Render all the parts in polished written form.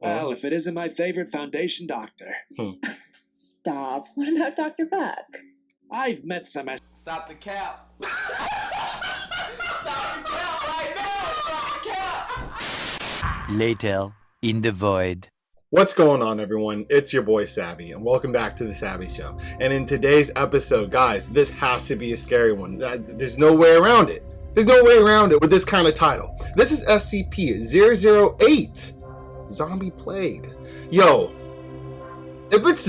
Well, if it isn't my favorite Foundation doctor. Stop. What about Dr. Buck? I've met some... Stop the cap. Stop the cap right now. Stop the cap. Later, in the void. What's going on, everyone? It's your boy Savvy, and welcome back to the Savvy Show. And in today's episode, guys, this has to be a scary one. There's no way around it. There's no way around it with this kind of title. This is SCP-008, Zombie Plague. Yo, if it's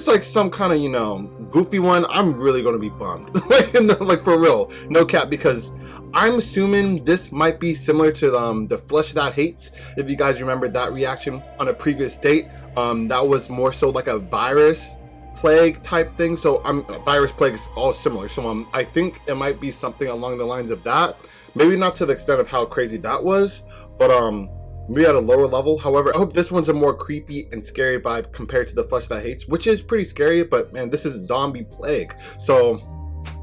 like some kind of, goofy one, I'm really going to be bummed. like for real, no cap, because I'm assuming this might be similar to the Flesh That Hates. If you guys remember that reaction on a previous date, that was more so like a virus plague type thing. So virus plague is all similar. So I think it might be something along the lines of that. Maybe not to the extent of how crazy that was, but maybe at a lower level. However, I hope this one's a more creepy and scary vibe compared to the Flesh That Hates, which is pretty scary. But man, this is Zombie Plague. So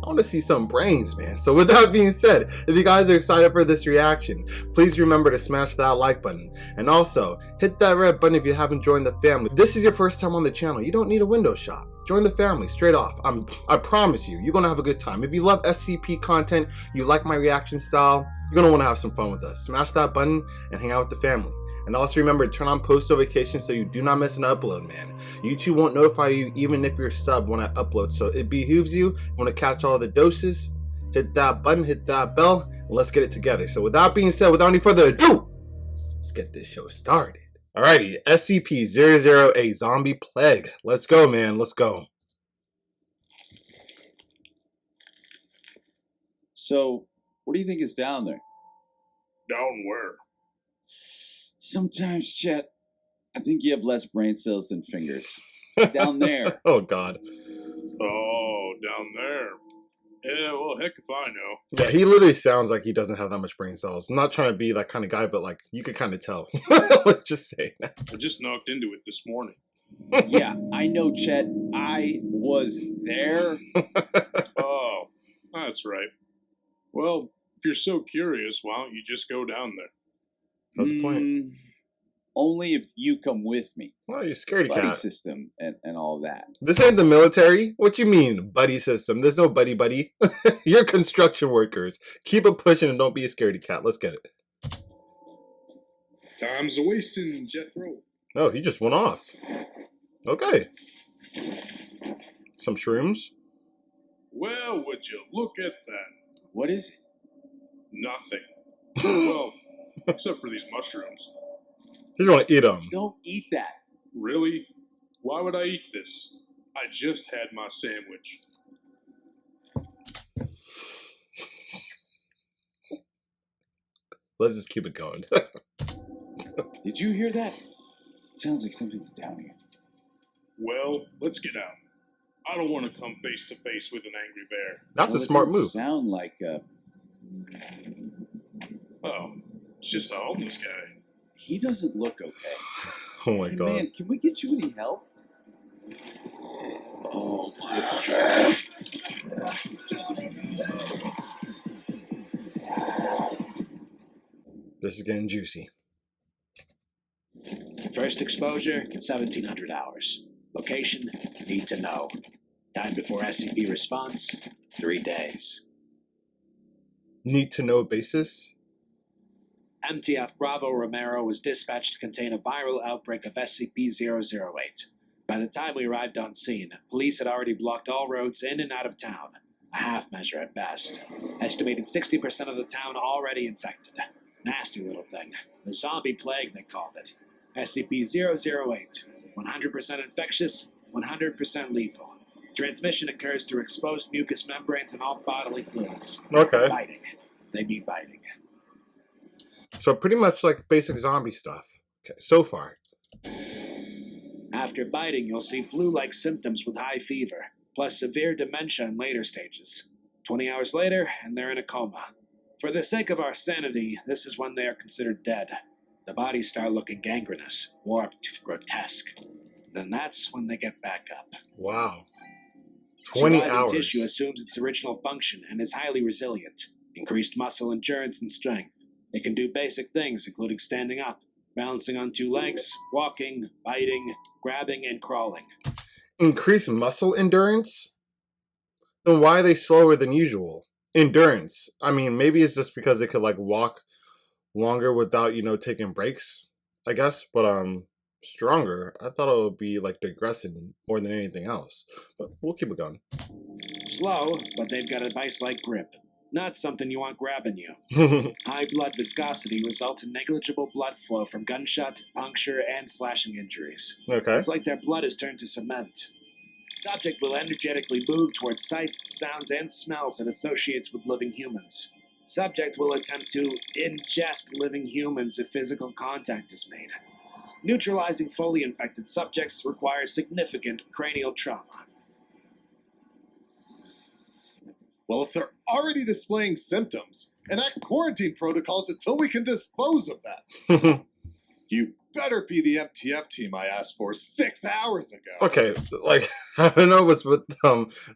I want to see some brains, man. So with that being said, if you guys are excited for this reaction, please remember to smash that like button. And also, hit that red button if you haven't joined the family. If this is your first time on the channel, you don't need a window shop. Join the family straight off. I promise you, you're going to have a good time. If you love SCP content, you like my reaction style, you're going to want to have some fun with us. Smash that button and hang out with the family. And also remember to turn on post notifications so you do not miss an upload, man. YouTube won't notify you even if you're subbed when I upload. So it behooves you want to catch all the doses. Hit that button, hit that bell, and let's get it together. So with that being said, without any further ado, let's get this show started. Alrighty, SCP-008 Zombie Plague. Let's go, man. Let's go. So, what do you think is down there? Down where? Sometimes, Chet, I think you have less brain cells than fingers. Down there. Oh, God. Oh, down there. Yeah, well, heck if I know. Yeah, he literally sounds like he doesn't have that much brain cells. I'm not trying to be that kind of guy, but like you could kind of tell. Just saying that. I just knocked into it this morning. Yeah, I know, Chet. I was there. Oh, that's right. Well, if you're so curious, why don't you just go down there? That's the point. Only if you come with me. Well, you're scaredy Buddy cat. system and all that. This ain't the military. What you mean, buddy system? There's no buddy. You're construction workers. Keep it pushing and don't be a scaredy cat. Let's get it. Time's a wasting, Jethro. Oh, he just went off. Okay. Some shrooms. Well, would you look at that? What is it? Nothing. Well, except for these mushrooms. He's gonna eat them. Don't eat that. Really? Why would I eat this? I just had my sandwich. Let's just keep it going. Did you hear that? It sounds like something's down here. Well, let's get out. I don't want to come face to face with an angry bear. That's Well, a smart it didn't move. Sound like Oh, it's just a homeless guy. he doesn't look okay. Oh my Hey, God. man, can we get you any help? Oh my God. This is getting juicy. First exposure, 1700 hours. Location, need to know. Time before SCP response, 3 days. Need to know basis. MTF Bravo Romero was dispatched to contain a viral outbreak of SCP-008. By the time we arrived on scene, police had already blocked all roads in and out of town. A half measure at best. Estimated 60% of the town already infected. Nasty little thing. The zombie plague, they called it. SCP-008. 100% infectious, 100% lethal. Transmission occurs through exposed mucous membranes and all bodily fluids. Okay. Biting. They need biting. So pretty much like basic zombie stuff. Okay, so far. After biting, you'll see flu-like symptoms with high fever, plus severe dementia in later stages. 20 hours later, and they're in a coma. For the sake of our sanity, this is when they are considered dead. The bodies start looking gangrenous, warped, grotesque. Then that's when they get back up. Wow. 20 Surviving hours. tissue assumes its original function and is highly resilient. Increased muscle endurance and strength. It can do basic things, including standing up, balancing on 2 legs, walking, biting, grabbing, and crawling. Increase muscle endurance? Then why are they slower than usual? Endurance. I mean, maybe it's just because they could like walk longer without, taking breaks, I guess. But stronger. I thought it would be like digressing more than anything else. But we'll keep it going. Slow, but they've got a vice-like grip. Not something you want grabbing you. High blood viscosity results in negligible blood flow from gunshot, puncture, and slashing injuries. Okay. It's like their blood is turned to cement. The object will energetically move towards sights, sounds, and smells it associates with living humans. Subject will attempt to ingest living humans if physical contact is made. Neutralizing fully infected subjects requires significant cranial trauma. Well, if they're already displaying symptoms, enact quarantine protocols until we can dispose of them. You better be the MTF team I asked for 6 hours ago. Okay, like, I don't know what's with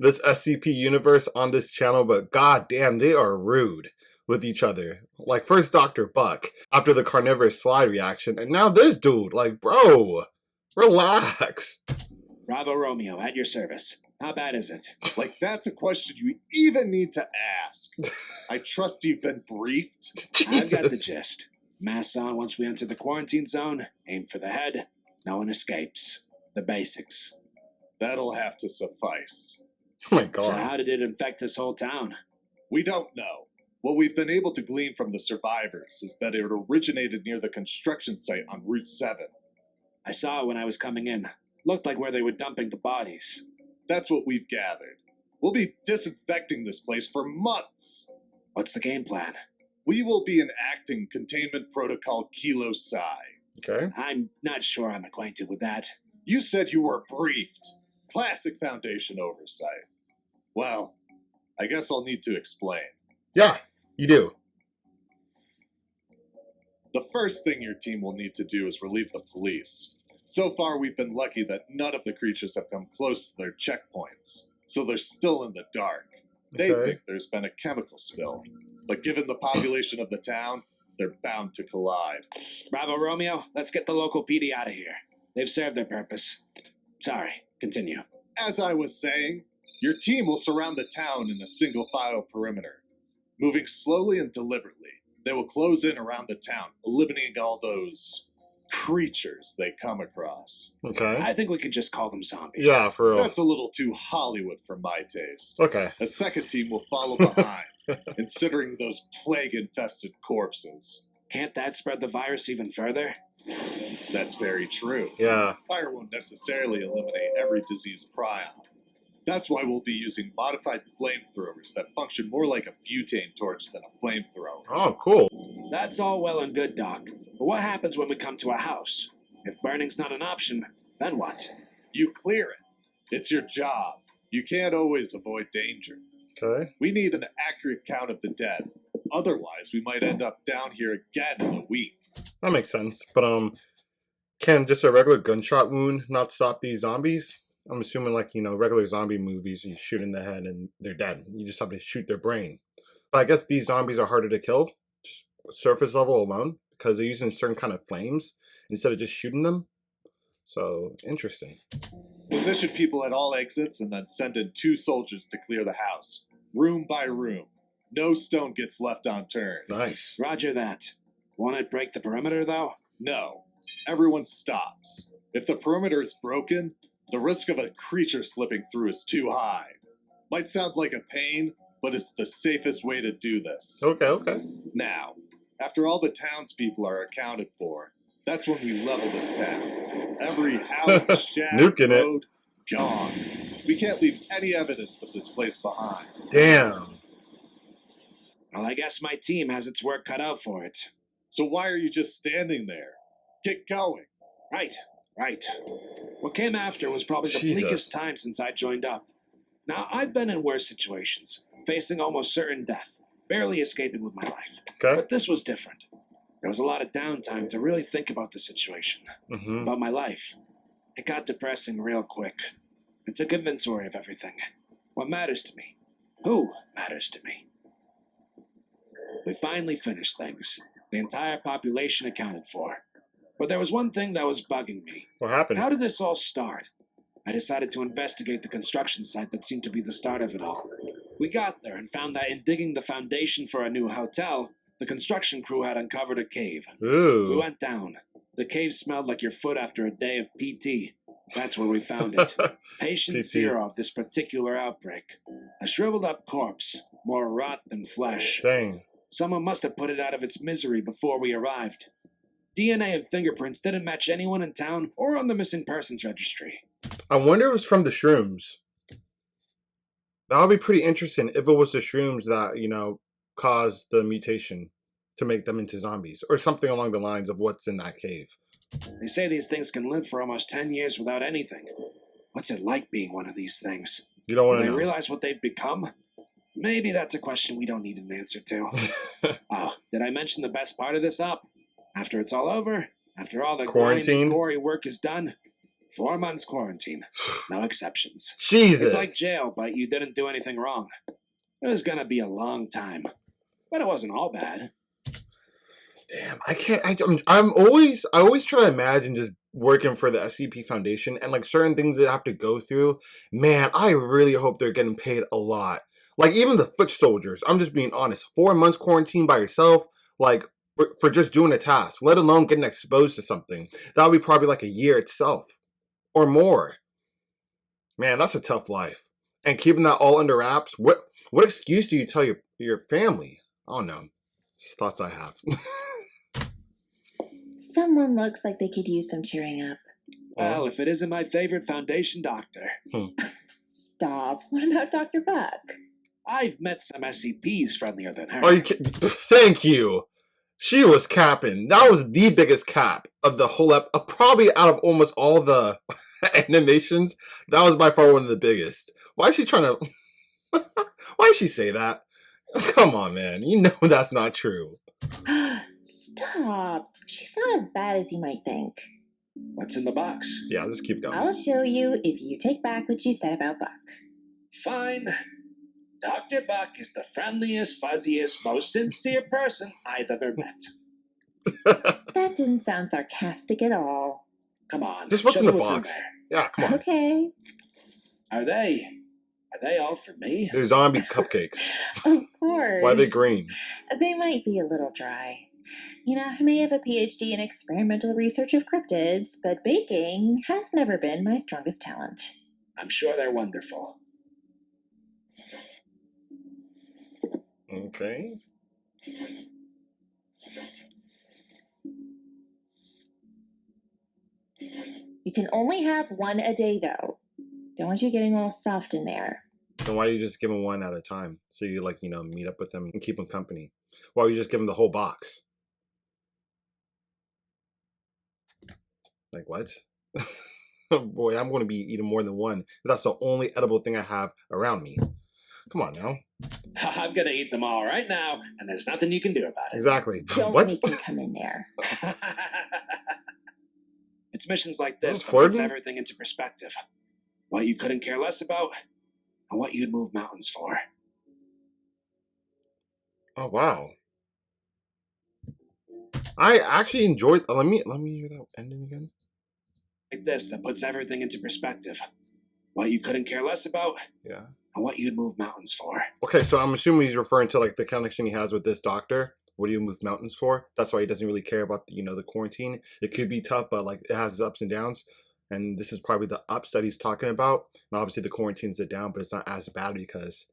this SCP universe on this channel, but goddamn, they are rude with each other. Like, first Dr. Buck, after the carnivorous slide reaction, and now this dude. Like, bro, relax. Bravo Romeo, at your service. How bad is it? Like, that's a question you even need to ask. I trust you've been briefed. I've got the Jesus. gist. Masks on once we enter the quarantine zone. Aim for the head. No one escapes. The basics. That'll have to suffice. Oh my So god. how did it infect this whole town? We don't know. What we've been able to glean from the survivors is that it originated near the construction site on Route 7. I saw it when I was coming in. Looked like where they were dumping the bodies. That's what we've gathered. We'll be disinfecting this place for months. What's the game plan? We will be enacting Containment Protocol Kilo Psi. Okay. I'm not sure I'm acquainted with that. You said you were briefed. Classic Foundation oversight. Well, I guess I'll need to explain. Yeah, you do. The first thing your team will need to do is relieve the police. So far, we've been lucky that none of the creatures have come close to their checkpoints, so they're still in the dark. They Okay. think there's been a chemical spill, but given the population of the town, they're bound to collide. Bravo Romeo, let's get the local PD out of here. They've served their purpose. Sorry, continue. As I was saying, your team will surround the town in a single file perimeter. Moving slowly and deliberately, they will close in around the town, eliminating all those creatures they come across. Okay. I think we could just call them zombies. Yeah, for real. That's a little too Hollywood for my taste. Okay. A second team will follow behind, considering those plague-infested corpses. Can't that spread the virus even further? That's very true. Yeah. Fire won't necessarily eliminate every disease prion. That's why we'll be using modified flamethrowers that function more like a butane torch than a flamethrower. Oh, cool. That's all well and good, Doc. But what happens when we come to a house? If burning's not an option, then what? You clear it. It's your job. You can't always avoid danger. Okay. We need an accurate count of the dead. Otherwise, we might end up down here again in a week. That makes sense. But can just a regular gunshot wound not stop these zombies? I'm assuming like, regular zombie movies, you shoot in the head and they're dead. You just have to shoot their brain. But I guess these zombies are harder to kill, just surface level alone, because they're using certain kind of flames instead of just shooting them. So, interesting. Position people at all exits and then send in 2 soldiers to clear the house, room by room. No stone gets left unturned. Nice. Roger that. Won't it break the perimeter, though? No, everyone stops. If the perimeter is broken, the risk of a creature slipping through is too high. Might sound like a pain, but it's the safest way to do this. Okay. Now, after all the townspeople are accounted for, that's when we level this town. Every house, shack, Nuking it. road, gone. We can't leave any evidence of this place behind. Damn. Well, I guess my team has its work cut out for it. So why are you just standing there? Get going. Right. What came after was probably the Jesus. bleakest time since I joined up. Now, I've been in worse situations, facing almost certain death, barely escaping with my life. Okay. But this was different. There was a lot of downtime to really think about the situation, Mm-hmm. about my life. It got depressing real quick. I took inventory of everything. What matters to me? Who matters to me? We finally finished things. The entire population accounted for. But there was one thing that was bugging me. What happened? How did this all start? I decided to investigate the construction site that seemed to be the start of it all. We got there and found that in digging the foundation for a new hotel, the construction crew had uncovered a cave. We Ooh. went down. The cave smelled like your foot after a day of PT. That's where we found it. Patient PT. zero of this particular outbreak. A shriveled up corpse, more rot than flesh. Dang. Someone must have put it out of its misery before we arrived. DNA and fingerprints didn't match anyone in town or on the missing persons registry. I wonder if it was from the shrooms. That would be pretty interesting if it was the shrooms that, caused the mutation to make them into zombies or something along the lines of what's in that cave. They say these things can live for almost 10 years without anything. What's it like being one of these things? You don't Will want they to know. realize what they've become? Maybe that's a question we don't need an answer to. Oh, did I mention the best part of this up? After it's all over, after all the Quarantine? grinding, gory work is done, 4 months quarantine. No exceptions. Jesus. It's like jail, but you didn't do anything wrong. It was gonna be a long time. But it wasn't all bad. Damn, I can't. I always try to imagine just working for the SCP Foundation and like certain things they have to go through. Man, I really hope they're getting paid a lot. Like even the foot soldiers. I'm just being honest. 4 months quarantine by yourself, like for just doing a task, let alone getting exposed to something. That would be probably like a year itself or more. Man, that's a tough life. And keeping that all under wraps. What excuse do you tell your family? I don't know. Just thoughts I have. Someone looks like they could use some cheering up. Well, if it isn't my favorite Foundation doctor. Stop. What about Dr. Buck? I've met some SCPs friendlier than her. Are you kidding? Thank you. She was capping. That was the biggest cap of the whole probably out of almost all the animations. That was by far one of the biggest. Why is she trying to... Why did she say that? Come on, man. You know that's not true. Stop. She's not as bad as you might think. What's in the box? Yeah, just keep going. I'll show you if you take back what you said about Buck. Fine. Dr. Buck is the friendliest, fuzziest, most sincere person I've ever met. That didn't sound sarcastic at all. Come on. Just what's show in me the box? there. Yeah, come on. Okay. Are they all for me? They're zombie cupcakes. Of course. Why are they green? They might be a little dry. I may have a PhD in experimental research of cryptids, but baking has never been my strongest talent. I'm sure they're wonderful. Okay. You can only have one a day, though. Don't want you getting all soft in there. Then why are you just giving one at a time? So you meet up with them and keep them company. Why are you just giving the whole box? Like what? Boy, I'm going to be eating more than one. That's the only edible thing I have around me. Come on now. I'm gonna eat them all right now, and there's nothing you can do about it. Exactly. Don't What? make me come in there. It's missions like This this is that puts flirting? everything into perspective. What you couldn't care less about, and what you'd move mountains for. Oh wow. I actually enjoyed. Let me hear that ending again. Like this that puts everything into perspective. What you couldn't care less about, Yeah. and what you'd move mountains for. Okay, so I'm assuming he's referring to like the connection he has with this doctor. What do you move mountains for? That's why he doesn't really care about the quarantine. It could be tough, but like it has its ups and downs. And this is probably the ups that he's talking about. And obviously the quarantine's the down, but it's not as bad because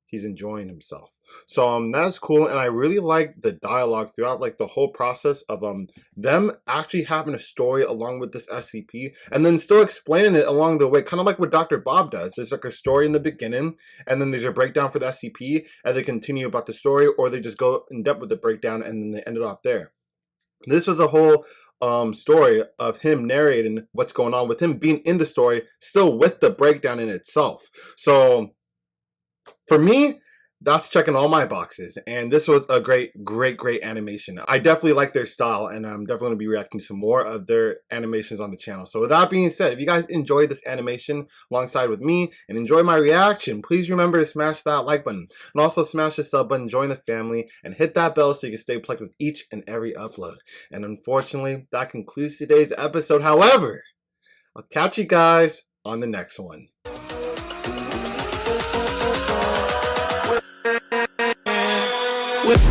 he's enjoying himself. So that's cool. And I really like the dialogue throughout like the whole process of them actually having a story along with this SCP and then still explaining it along the way, kind of like what Dr. Bob does. There's like a story in the beginning and then there's a breakdown for the SCP and they continue about the story, or they just go in depth with the breakdown and then they end it off there. This was a whole story of him narrating what's going on with him being in the story, still with the breakdown in itself. So for me, that's checking all my boxes. And this was a great animation. I definitely like their style, and I'm definitely going to be reacting to more of their animations on the channel. So with that being said, if you guys enjoyed this animation alongside with me and enjoy my reaction, please remember to smash that like button and also smash the sub button, join the family, and hit that bell so you can stay plugged with each and every upload. And unfortunately, that concludes today's episode. However, I'll catch you guys on the next one. With